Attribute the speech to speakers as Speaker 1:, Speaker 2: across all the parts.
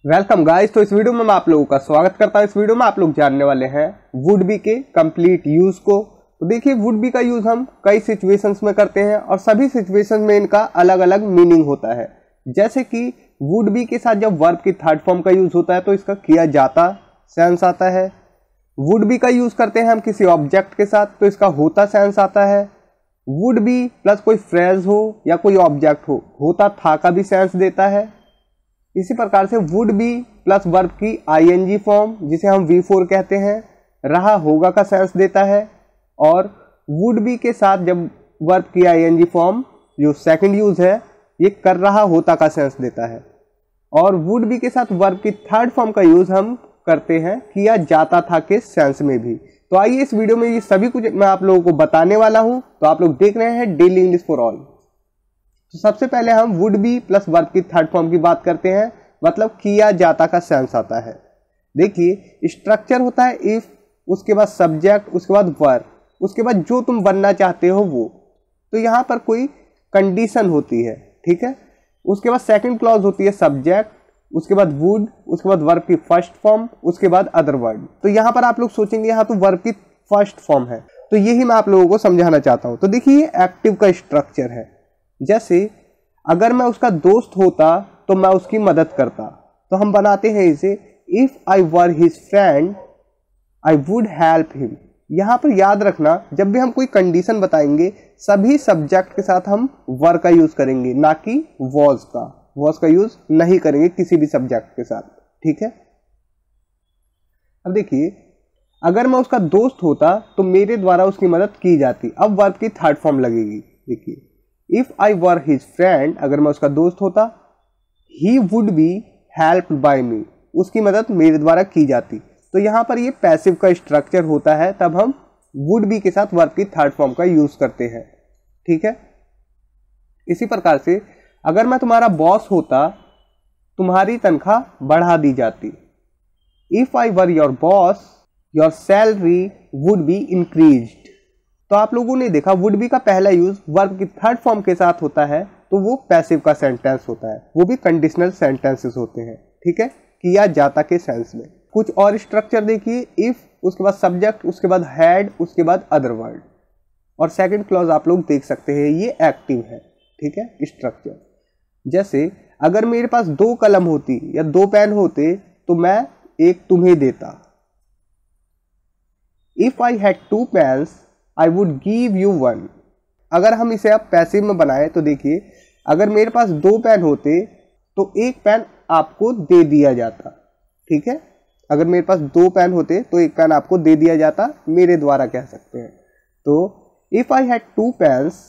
Speaker 1: Welcome guys. तो इस video में मैं आप लोगों का स्वागत करता हूं। इस वीडियो में आप लोग जानने वाले हैं वुड बी के कंप्लीट यूज को। तो देखिए, वुड बी का यूज हम कई सिचुएशंस में करते हैं और सभी सिचुएशंस में इनका अलग अलग मीनिंग होता है। जैसे कि वुड बी के साथ जब वर्ब की थर्ड फॉर्म का यूज होता है तो इसका किया जाता सेंस आता है। वुड बी का यूज करते हैं हम किसी ऑब्जेक्ट के साथ तो इसका होता सेंस आता है। वुड बी प्लस कोई फ्रेज हो या कोई ऑब्जेक्ट हो, होता था का भी सेंस देता है। इसी प्रकार से वुड बी प्लस वर्ब की आईएनजी फॉर्म, जिसे हम V4 कहते हैं, रहा होगा का सेंस देता है। और वुड बी के साथ जब वर्ब की आईएनजी फॉर्म जो सेकंड यूज है, ये कर रहा होता का सेंस देता है। और वुड बी के साथ वर्ब की थर्ड फॉर्म का यूज हम करते हैं किया जाता था के सेंस में भी। तो आइए इस वीडियो में ये सभी कुछ मैं आप लोगों को बताने वाला हूं। तो आप लोग देख रहे हैं डेली इंग्लिश फॉर ऑल। तो सबसे पहले हम वुड बी प्लस वर्ब की थर्ड फॉर्म की बात करते हैं, मतलब किया जाता का सेंस आता है। देखिए, स्ट्रक्चर होता है इफ, उसके बाद सब्जेक्ट, उसके बाद वर्ब, उसके बाद जो तुम बनना चाहते हो वो। तो यहाँ पर कोई कंडीशन होती है, ठीक है। उसके बाद सेकंड क्लॉज होती है सब्जेक्ट, उसके बाद वुड, उसके बाद वर्ब की फर्स्ट फॉर्म, उसके बाद अदर वर्ड। तो यहाँ पर आप लोग सोचेंगे यहाँ तो वर्ब की फर्स्ट फॉर्म है, तो यही मैं आप लोगों को समझाना चाहता हूँ। तो देखिए, ये एक्टिव का स्ट्रक्चर है। जैसे अगर मैं उसका दोस्त होता तो मैं उसकी मदद करता, तो हम बनाते हैं इसे if I were his friend I would help him. यहाँ पर याद रखना, जब भी हम कोई कंडीशन बताएंगे सभी सब्जेक्ट के साथ हम वर का यूज करेंगे, ना कि वॉज का। वॉज का यूज नहीं करेंगे किसी भी सब्जेक्ट के साथ, ठीक है। अब देखिए, अगर मैं उसका दोस्त होता तो मेरे द्वारा उसकी मदद की जाती। अब वर्ब की थर्ड फॉर्म लगेगी। देखिए, if I were his friend, अगर मैं उसका दोस्त होता, he would be helped by me, उसकी मदद मेरे द्वारा की जाती। तो यहाँ पर ये पैसिव का स्ट्रक्चर होता है, तब हम वुड बी के साथ वर्ब की थर्ड फॉर्म का यूज करते हैं, ठीक है। इसी प्रकार से अगर मैं तुम्हारा बॉस होता, तुम्हारी तनख्वाह बढ़ा दी जाती। If I were your boss your salary would be increased. तो आप लोगों ने देखा, वुड बी का पहला यूज वर्ब की थर्ड फॉर्म के साथ होता है तो वो पैसिव का सेंटेंस होता है, वो भी कंडीशनल सेंटेंसेस होते हैं, ठीक है, किया जाता के सेंस में। कुछ और स्ट्रक्चर देखिए, इफ, उसके बाद सब्जेक्ट, उसके बाद हैड, उसके बाद अदर वर्ड। और सेकंड क्लॉज आप लोग देख सकते हैं, ये एक्टिव है, ठीक है, स्ट्रक्चर। जैसे अगर मेरे पास 2 कलम होती या 2 पेन होते तो मैं एक तुम्हें देता। If I had 2 pens I would give you 1। अगर हम इसे अब पैसिव में बनाए तो देखिए, अगर मेरे पास 2 पेन होते तो एक पेन आपको दे दिया जाता, ठीक है। अगर मेरे पास 2 पेन होते तो एक पेन आपको दे दिया जाता, मेरे द्वारा कह सकते हैं। तो if I had 2 pens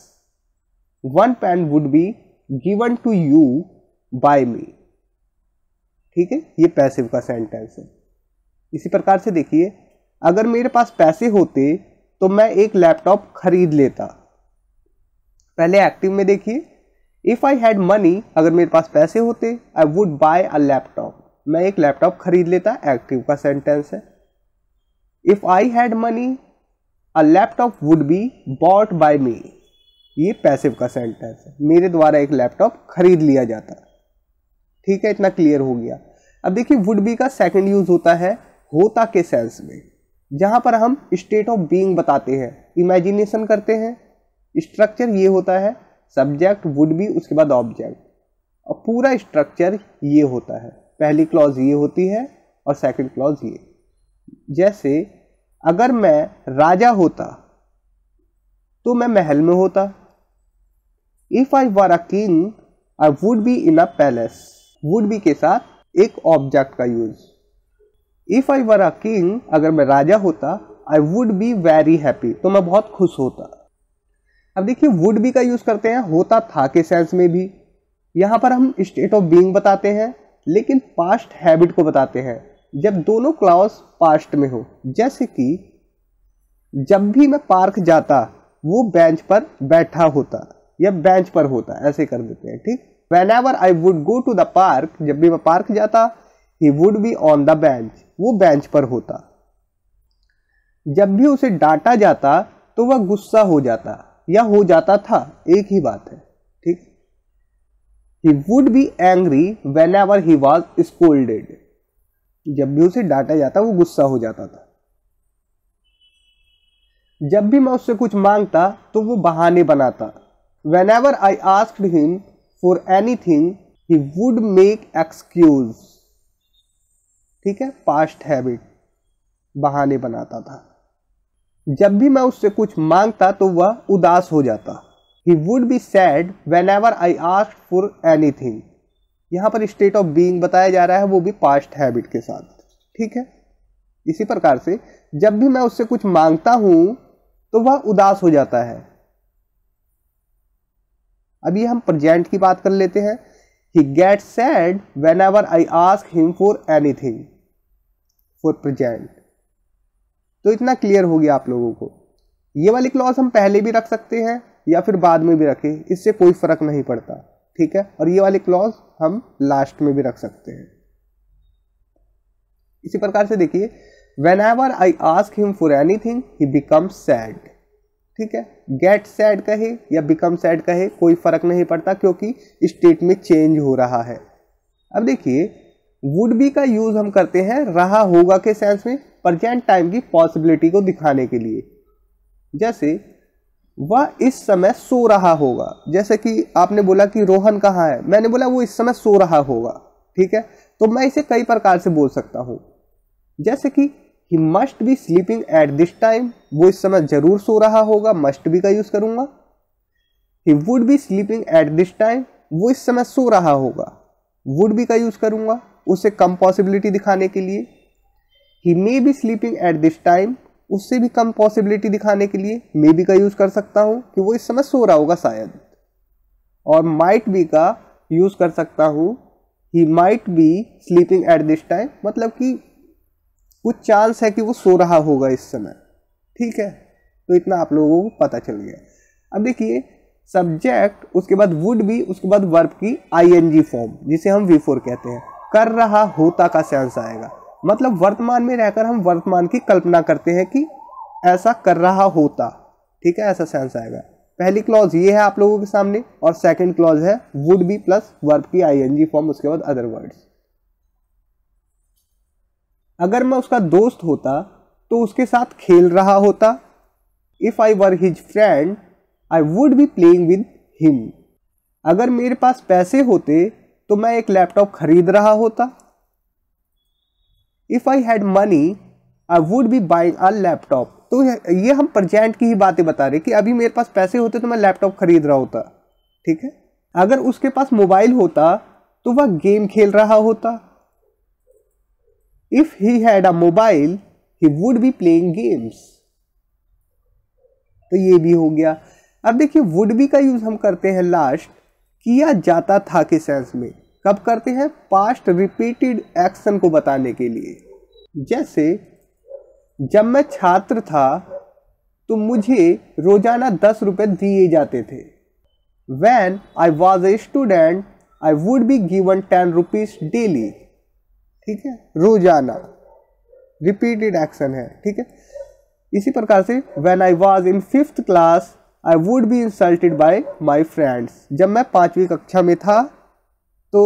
Speaker 1: 1 pen would be given to you by me, ठीक है, ये पैसिव का सेंटेंस है। इसी प्रकार से देखिए, अगर मेरे पास पैसे होते तो मैं एक लैपटॉप खरीद लेता। पहले एक्टिव में देखिए, इफ आई हैड मनी, अगर मेरे पास पैसे होते, I would buy a laptop, मैं एक लैपटॉप खरीद लेता, एक्टिव का सेंटेंस है। If I had money a laptop would be bought by me, ये पैसिव का सेंटेंस है, मेरे द्वारा एक लैपटॉप खरीद लिया जाता, ठीक है। इतना क्लियर हो गया। अब देखिए, वुड बी का सेकंड यूज होता है होता के सेंस में, जहां पर हम स्टेट ऑफ बीइंग बताते हैं, इमेजिनेशन करते हैं। स्ट्रक्चर ये होता है सब्जेक्ट, वुड बी, उसके बाद ऑब्जेक्ट, और पूरा स्ट्रक्चर ये होता है। पहली क्लॉज ये होती है और सेकंड क्लॉज ये। जैसे अगर मैं राजा होता तो मैं महल में होता। If I were a king I would be in a palace, would be के साथ एक ऑब्जेक्ट का use. If I were a king, अगर मैं राजा होता, आई वुड बी वेरी हैप्पी, तो मैं बहुत खुश होता। अब देखिए, वुड बी का यूज करते हैं होता था के सेंस में भी। यहां पर हम स्टेट ऑफ बीइंग बताते हैं, लेकिन पास्ट हैबिट को बताते हैं जब दोनों क्लॉज पास्ट में हो। जैसे कि जब भी मैं पार्क जाता वो बेंच पर बैठा होता या बेंच पर होता, ऐसे कर देते हैं, ठीक। Whenever I would go to the park, जब भी मैं पार्क जाता, he would be on the bench, वो बेंच पर होता। जब भी उसे डांटा जाता तो वह गुस्सा हो जाता या हो जाता था, एक ही बात है, ठीक। He would be angry whenever he was scolded. जब भी उसे डांटा जाता वो गुस्सा हो जाता था। जब भी मैं उससे कुछ मांगता तो वो बहाने बनाता। Whenever I asked him for anything, he would make excuse. ठीक है, पास्ट हैबिट, बहाने बनाता था। जब भी मैं उससे कुछ मांगता तो वह उदास हो जाता। He would be sad whenever I asked for anything. यहाँ पर स्टेट ऑफ बीइंग बताया जा रहा है, वो भी पास्ट हैबिट के साथ। ठीक है, इसी प्रकार से जब भी मैं उससे कुछ मांगता हूं तो वह उदास हो जाता है। अभी हम प्रेजेंट की बात कर लेते हैं। He gets sad whenever I ask him for anything. For present. तो इतना क्लियर हो गया आप लोगों को। ये वाली क्लॉज हम पहले भी रख सकते हैं या फिर बाद में भी रखें, इससे कोई फर्क नहीं पड़ता। ठीक है, और ये वाली क्लॉज हम लास्ट में भी रख सकते हैं। इसी प्रकार से देखिए, whenever I ask him for anything, he becomes sad. ठीक है, गेट सैड कहे या बिकम सैड कहे कोई फर्क नहीं पड़ता, क्योंकि स्टेट में चेंज हो रहा है। अब देखिए, वुड बी का यूज हम करते हैं रहा होगा के सेंस में, प्रेजेंट टाइम की पॉसिबिलिटी को दिखाने के लिए। जैसे वह इस समय सो रहा होगा। जैसे कि आपने बोला कि रोहन कहाँ है, मैंने बोला वो इस समय सो रहा होगा। ठीक है, तो मैं इसे कई प्रकार से बोल सकता हूं। जैसे कि he must be sleeping at this time, वो इस समय जरूर सो रहा होगा, must be का यूज करूंगा। he would be sleeping at this time, वो इस समय सो रहा होगा, would be का यूज करूंगा उससे कम पॉसिबिलिटी दिखाने के लिए। he may be sleeping at this time, उससे भी कम पॉसिबिलिटी दिखाने के लिए मे बी का यूज कर सकता हूं कि वो इस समय सो रहा होगा शायद। और माइट बी का यूज कर सकता हूं, he might be sleeping at this time, मतलब कि कुछ चांस है कि वो सो रहा होगा इस समय। ठीक है, तो इतना आप लोगों को पता चल गया। अब देखिए, सब्जेक्ट, उसके बाद वुड बी, उसके बाद वर्ब की आईएनजी फॉर्म जिसे हम V4 कहते हैं, कर रहा होता का सेंस आएगा। मतलब वर्तमान में रहकर हम वर्तमान की कल्पना करते हैं कि ऐसा कर रहा होता। ठीक है, ऐसा सेंस आएगा। पहली क्लॉज ये है आप लोगों के सामने, और सेकंड क्लॉज है वुड बी प्लस वर्ब की आईएनजी फॉर्म, उसके बाद अदर वर्ड्स। अगर मैं उसका दोस्त होता तो उसके साथ खेल रहा होता। If I were his friend I would be playing with him. अगर मेरे पास पैसे होते तो मैं एक लैपटॉप खरीद रहा होता। If I had money I would B buying a laptop. तो ये हम प्रेजेंट की ही बातें बता रहे कि अभी मेरे पास पैसे होते तो मैं लैपटॉप खरीद रहा होता। ठीक है, अगर उसके पास मोबाइल होता तो वह गेम खेल रहा होता। If he had a mobile he would be playing games. तो ये भी हो गया। अब देखिए, वुड बी का यूज हम करते हैं लास्ट किया जाता था के सेंस में। कब करते हैं? पास्ट रिपीटेड एक्शन को बताने के लिए। जैसे जब मैं छात्र था तो मुझे रोजाना 10 रुपए दिए जाते थे। When I was a student, I would be given 10 rupees daily. ठीक है, रोजाना रिपीटेड एक्शन है। ठीक है, इसी प्रकार से when I was in 5th class, I would be insulted by my friends. जब मैं 5वीं कक्षा में था तो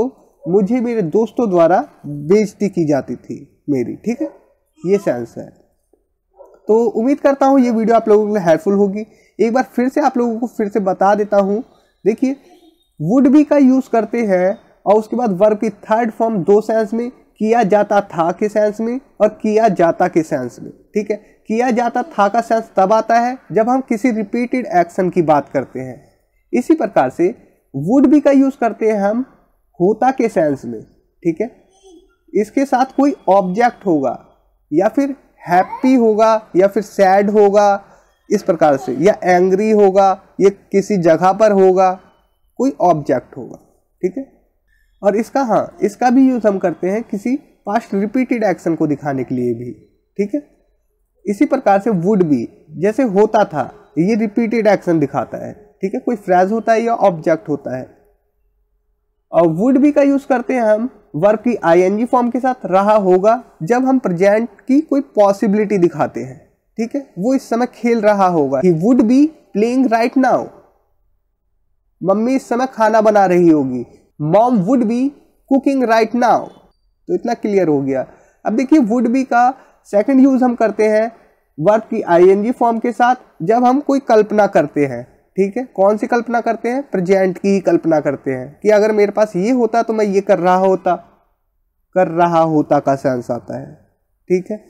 Speaker 1: मुझे मेरे दोस्तों द्वारा बेइज्जती की जाती थी मेरी। ठीक है, ये सेंस है। तो उम्मीद करता हूँ ये वीडियो आप लोगों के लिए हेल्पफुल होगी। एक बार फिर से आप लोगों को फिर से बता देता हूँ। देखिए, वुड बी का यूज करते हैं और उसके बाद वर्ब की थर्ड फॉर्म 2 सेंस में, किया जाता था के सेंस में और किया जाता के सेंस में। ठीक है, किया जाता था का सेंस तब आता है जब हम किसी रिपीटेड एक्शन की बात करते हैं। इसी प्रकार से वुड बी का यूज करते हैं हम होता के सेंस में। ठीक है, इसके साथ कोई ऑब्जेक्ट होगा या फिर हैप्पी होगा या फिर सैड होगा इस प्रकार से, या एंग्री होगा, ये किसी जगह पर होगा, कोई ऑब्जेक्ट होगा। ठीक है, और इसका भी यूज हम करते हैं किसी पास्ट रिपीटेड एक्शन को दिखाने के लिए भी। ठीक है, इसी प्रकार से वुड बी जैसे होता था, ये रिपीटेड एक्शन दिखाता है। ठीक है, कोई फ्रेज होता है या ऑब्जेक्ट होता है। और वुड बी का यूज करते हैं हम वर्ब की आईएनजी फॉर्म के साथ, रहा होगा, जब हम प्रेजेंट की कोई पॉसिबिलिटी दिखाते हैं। ठीक है, वो इस समय खेल रहा होगा। ही would be playing right now. Mummy इस समय खाना बना रही होगी। Mom would be cooking right now. तो इतना क्लियर हो गया। अब देखिए वुड बी का सेकंड यूज हम करते हैं वर्ब की आईएनजी फॉर्म के साथ जब हम कोई कल्पना करते हैं। ठीक है, कौन सी कल्पना करते हैं? प्रेजेंट की ही कल्पना करते हैं कि अगर मेरे पास ये होता तो मैं ये कर रहा होता का सेंस आता है। ठीक है,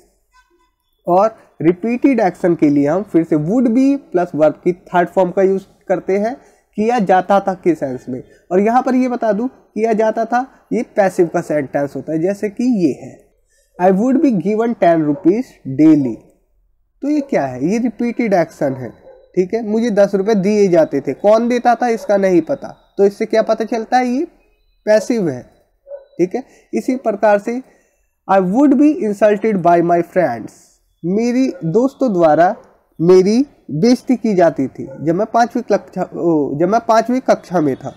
Speaker 1: और रिपीटेड एक्शन के लिए हम फिर से वुड बी प्लस वर्ब की थर्ड फॉर्म का यूज करते हैं किया जाता था के सेंस में। और यहाँ पर ये बता दूं किया जाता था ये पैसिव का सेंटेंस होता है, जैसे कि ये है आई would be given 10 rupees daily. तो ये क्या है? ये रिपीटेड एक्शन है। ठीक है, मुझे 10 रुपये दिए जाते थे, कौन देता था इसका नहीं पता, तो इससे क्या पता चलता है? ये पैसिव है। ठीक है, इसी प्रकार से I would be insulted by my friends, मेरी दोस्तों द्वारा मेरी बेइज्जती की जाती थी जब मैं पांचवी कक्षा में था।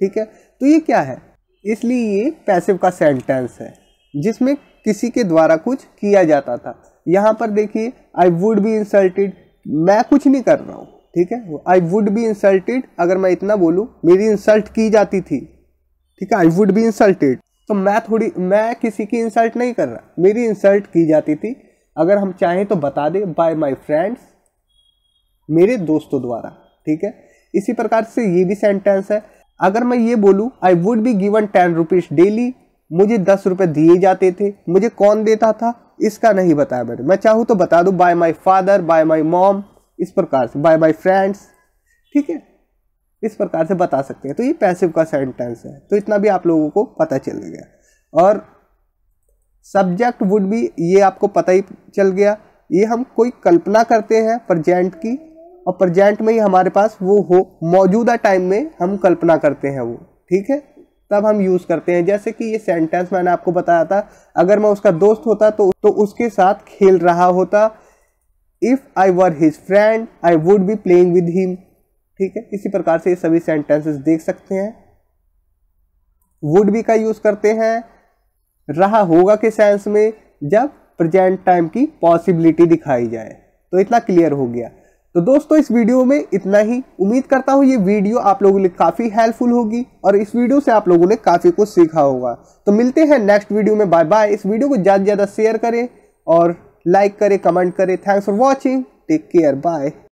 Speaker 1: ठीक है, तो ये क्या है? इसलिए ये पैसिव का सेंटेंस है जिसमें किसी के द्वारा कुछ किया जाता था। यहाँ पर देखिए आई वुड बी इंसल्टेड, मैं कुछ नहीं कर रहा हूँ। ठीक है, आई वुड बी इंसल्टेड, अगर मैं इतना बोलूँ मेरी इंसल्ट की जाती थी। ठीक है, आई वुड बी इंसल्टेड, तो मैं किसी की इंसल्ट नहीं कर रहा, मेरी इंसल्ट की जाती थी। अगर हम चाहें तो बता दें बाय माई फ्रेंड्स, मेरे दोस्तों द्वारा। ठीक है, इसी प्रकार से ये भी सेंटेंस है। अगर मैं ये बोलूँ आई would be given 10 rupees daily, मुझे 10 रुपये दिए जाते थे, मुझे कौन देता था इसका नहीं बताया मैंने। मैं चाहूँ तो बता दूँ bye my father, bye my mom, इस प्रकार से बाय माई फ्रेंड्स। ठीक है, इस प्रकार से बता सकते हैं। तो ये पैसिव का सेंटेंस है। तो इतना भी आप लोगों को पता चल गया। और सब्जेक्ट वुड बी, ये आपको पता ही चल गया। ये हम कोई कल्पना करते हैं प्रेजेंट की, और प्रेजेंट में ही हमारे पास वो हो, मौजूदा टाइम में हम कल्पना करते हैं वो। ठीक है, तब हम यूज करते हैं। जैसे कि ये सेंटेंस मैंने आपको बताया था, अगर मैं उसका दोस्त होता तो उसके साथ खेल रहा होता। If I were his friend I would be playing with him. ठीक है, इसी प्रकार से ये सभी सेंटेंसेस देख सकते हैं। वुड बी का यूज करते हैं रहा होगा के सेंस में जब प्रेजेंट टाइम की पॉसिबिलिटी दिखाई जाए। तो इतना क्लियर हो गया। तो दोस्तों इस वीडियो में इतना ही। उम्मीद करता हूँ ये वीडियो आप लोगों के लिए काफ़ी हेल्पफुल होगी और इस वीडियो से आप लोगों ने काफ़ी कुछ सीखा होगा। तो मिलते हैं नेक्स्ट वीडियो में। Bye bye. इस वीडियो को ज़्यादा से ज़्यादा शेयर करें और लाइक करें, कमेंट करें। Thanks for watching, take care, bye.